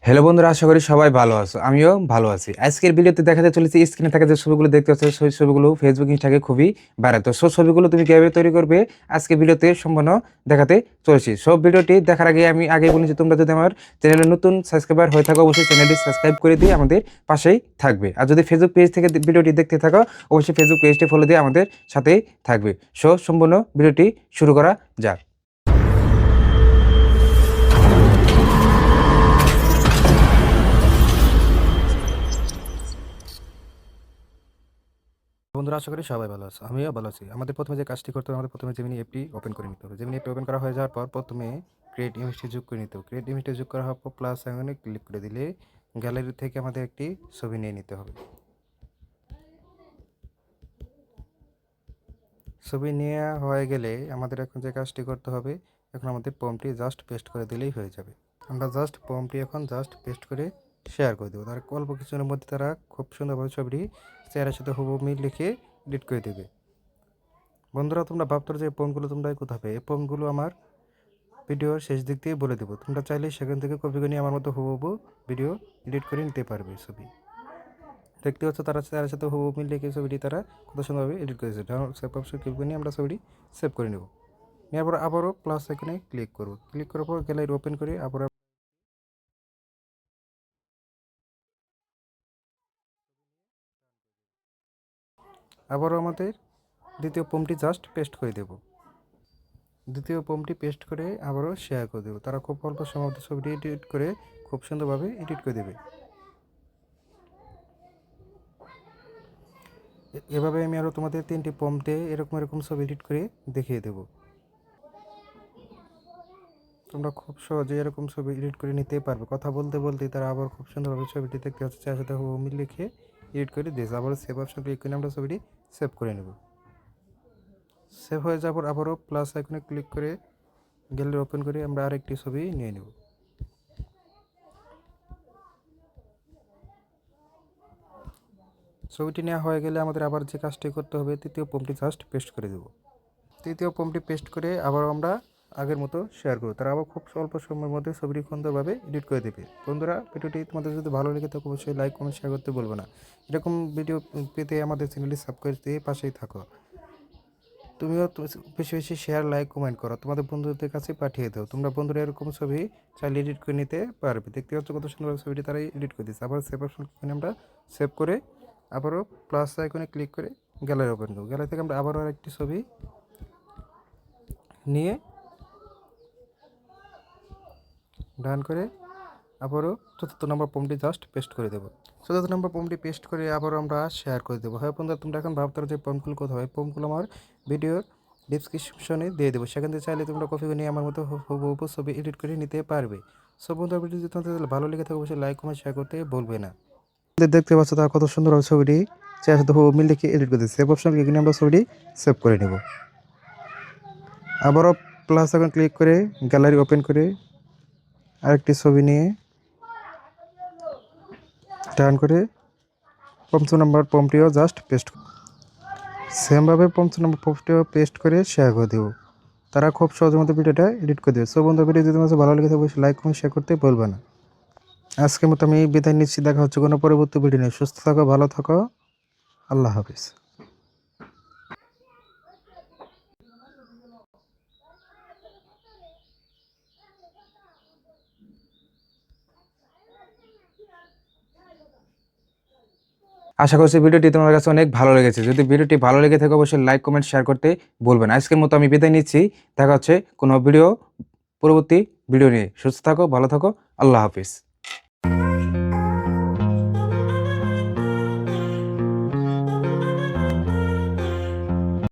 Hello বন্ধুরা, আশা করি সবাই ভালো আছো। আমিও ভালো আছি। আজকের ভিডিওতে দেখাতে চলেছি স্ক্রিনে থাকা যে ছবিগুলো দেখতে পাচ্ছ, সেই ছবিগুলো ফেসবুক ইনস্টাগ্রামে খুবই ভাইরাল। তো সব ছবিগুলো তুমি কিভাবে তৈরি করবে আজকে ভিডিওতে সম্পূর্ণ দেখাতে চলেছি। সব ভিডিওটি দেখার আগে আমি আগেই বলেছি, তোমরা যদি আমার চ্যানেলে নতুন সাবস্ক্রাইবার হয়ে থাকো অবশ্যই চ্যানেলটি সাবস্ক্রাইব করে দিয়ে আমাদের পাশেই থাকবে। আর যদি ফেসবুক পেজ থেকে ভিডিওটি দেখতে থাকো অবশ্যই ফেসবুক পেজটি ফলো দিয়ে আমাদের সাথেই থাকবে। সম্পূর্ণ ভিডিওটি শুরু করা যাক। বন্ধুরা, আশা করি সবাই ভালো আছে। আমিও ভালো আছি। আমাদের প্রথমে যে কাজটি করতে হবে, আমাদের প্রথমে জেমিনি অ্যাপটি ওপেন করে নিতে হবে। জেমিনি অ্যাপটি ওপেন করা হয়ে যাওয়ার পর প্রথমে ক্রিয়েট ইমেজটি যোগ করে নিতে হবে। ক্রিয়েট ইমেজটি যোগ করা হওয়ার পর প্লাস আইকনে ক্লিক করে দিলে গ্যালারি থেকে আমাদের একটি ছবি নিয়ে নিতে হবে। ছবি নেওয়া হয়ে গেলে আমাদের এখন যে কাজটি করতে হবে, এখন আমাদের ফর্মটি জাস্ট পেস্ট করে দিলেই হয়ে যাবে। আমরা জাস্ট ফর্মটি এখন জাস্ট পেস্ট করে শেয়ার করে দেবো। তার অল্প কিছুদিনের মধ্যে তারা খুব সুন্দরভাবে ছবিটি চেহারার সাথে হুবহু মিল লিখে এডিট করে দেবে। বন্ধুরা, তোমরা ভাবতো যে ফর্মগুলো তোমরা কোথায় পাবে? এই ফর্মগুলো আমার ভিডিওর শেষ দিক দিয়ে বলে দেবো। তোমরা চাইলে সেখান থেকে কপি করে নিয়ে আমার মতো হুবহু ভিডিও এডিট করে নিতে পারবে। ছবি দেখতে পাচ্ছ, তার সাথে হুবহু মিল রেখে ছবিটি তারা কত সুন্দরভাবে এডিট করেছে। সেভ অপশন ক্লিক করে নিয়ে আমরা ছবিটি সেভ করে নেব। নেওয়ার পর আবারও প্লাস এখানে ক্লিক করব। ক্লিক করার পর গ্যালারি ওপেন করে আবারও আমাদের দ্বিতীয় ফর্মটি জাস্ট পেস্ট করে দেব। দ্বিতীয় ফর্মটি পেস্ট করে আবারও শেয়ার করে দেবো। তারা খুব অল্প সময়ের মধ্যে ছবিটি এডিট করে খুব সুন্দরভাবে এডিট করে দেবে। এভাবে আমি আরও তোমাদের 3টি প্রম্পটে এরকম ছবি এডিট করে দেখিয়ে দেব। তোমরা খুব সহজে এরকম ছবি এডিট করে নিতে পারবে। কথা বলতে বলতে তারা আবার খুব সুন্দরভাবে ছবিটি দেখতে হচ্ছে তার সাথে হুবহু লিখে এডিট করে দিয়েছে। আবারও সেভ অপশন ক্লিক করে আমরা ছবিটি সেভ করে নেব। সেভ হয়ে যাওয়ার পর আবারও প্লাস আইকনে ক্লিক করে গ্যালারি ওপেন করে আমরা আরেকটি ছবি নিয়ে নেব। ছবিটি নেওয়া হয়ে গেলে আমাদের আবার যে কাজটি করতে হবে, তৃতীয় প্রম্পটটি জাস্ট পেস্ট করে দেব। তৃতীয় প্রম্পটটি পেস্ট করে আবারও আমরা আগের মতো শেয়ার করব। তারা আবার খুব অল্প সময়ের মধ্যে ছবিটি সুন্দরভাবে এডিট করে দেবে। বন্ধুরা, ভিডিওটি তোমাদের যদি ভালো লেগে থাকে অবশ্যই লাইক কমেন্ট শেয়ার করতে বলবো না। এরকম ভিডিও পেতে আমাদের চ্যানেলটি সাবস্ক্রাইব দিয়ে পাশেই থাকো। তুমিও বেশি বেশি শেয়ার লাইক কমেন্ট করো, তোমাদের বন্ধুদের কাছে পাঠিয়ে দাও। তোমরা বন্ধুরা এরকম ছবি চাইলে এডিট করে নিতে পারবে। দেখতে পাচ্ছ কত সুন্দর ছবিটি তারাই এডিট করে দিচ্ছে। আবার সেভ অপশন আমরা সেভ করে আবারও প্লাস আইকনে ক্লিক করে গ্যালারি ওপেন করব। গ্যালারি থেকে আমরা আবারও আরেকটি ছবি নিয়ে ডান করে আবারও চতুর্থ নম্বর ফর্মটি জাস্ট পেস্ট করে দেবো। চতুর্থ নম্বর ফর্মটি পেস্ট করে আবারও আমরা শেয়ার করে দেবো। হ্যাঁ বন্ধুরা, তোমরা এখন ভাবতে যে ফর্মগুলো কোথাও হয়, ফর্মগুলো আমার ভিডিওর ডিসক্রিপশনে দিয়ে দেবো। সেখান থেকে চাইলে তোমরা কপি করে নিয়ে আমার মতো হুবহু ছবি এডিট করে নিতে পারবে। সব বন্ধুরা, ভিডিও যদি তোমাদের ভালো লেগে থাকে অবশ্যই লাইক কমেন্ট শেয়ার করতে বলবে না। দেখতে পাচ্ছ তারা কত সুন্দর ছবিটি চেহারা সাথে হুবহু মিল লিখে এডিট করে দিচ্ছে। সেভ অপশন ক্লিক করে আমরা ছবিটি সেভ করে নেব। আবারও প্লাস আইকন ক্লিক করে গ্যালারি ওপেন করে আরেকটি ছবি নিয়ে টার্ন করে পঞ্চম নম্বর ফর্মটিও জাস্ট পেস্ট সেমভাবে পঞ্চম নম্বর ফর্মটিও পেস্ট করে শেয়ার করে দেবো। তারা খুব সহজের মধ্যে ভিডিওটা এডিট করে দেবে। সো বন্ধু, ভিডিও যদি তোমাদের ভালো লেগে থাকে অবশ্যই লাইক কমেন্ট শেয়ার করতে বলবে না। আজকের মতো আমি বিদায় নিচ্ছি। দেখা হচ্ছে কোনো পরবর্তী ভিডিও নিয়ে। সুস্থ থাকো, ভালো থাকো, আল্লাহ হাফিজ। আশা করছি ভিডিওটি তোমার কাছে অনেক ভালো লেগেছে। যদি ভিডিওটি ভালো লেগে থাকে অবশ্যই লাইক কমেন্ট শেয়ার করতে বলবেন না। আজকের মতো আমি বিদায় নিচ্ছি। দেখা হচ্ছে কোনো পরবর্তী ভিডিও নিয়ে। সুস্থ থাকো, ভালো থাকো, আল্লাহ হাফিজ।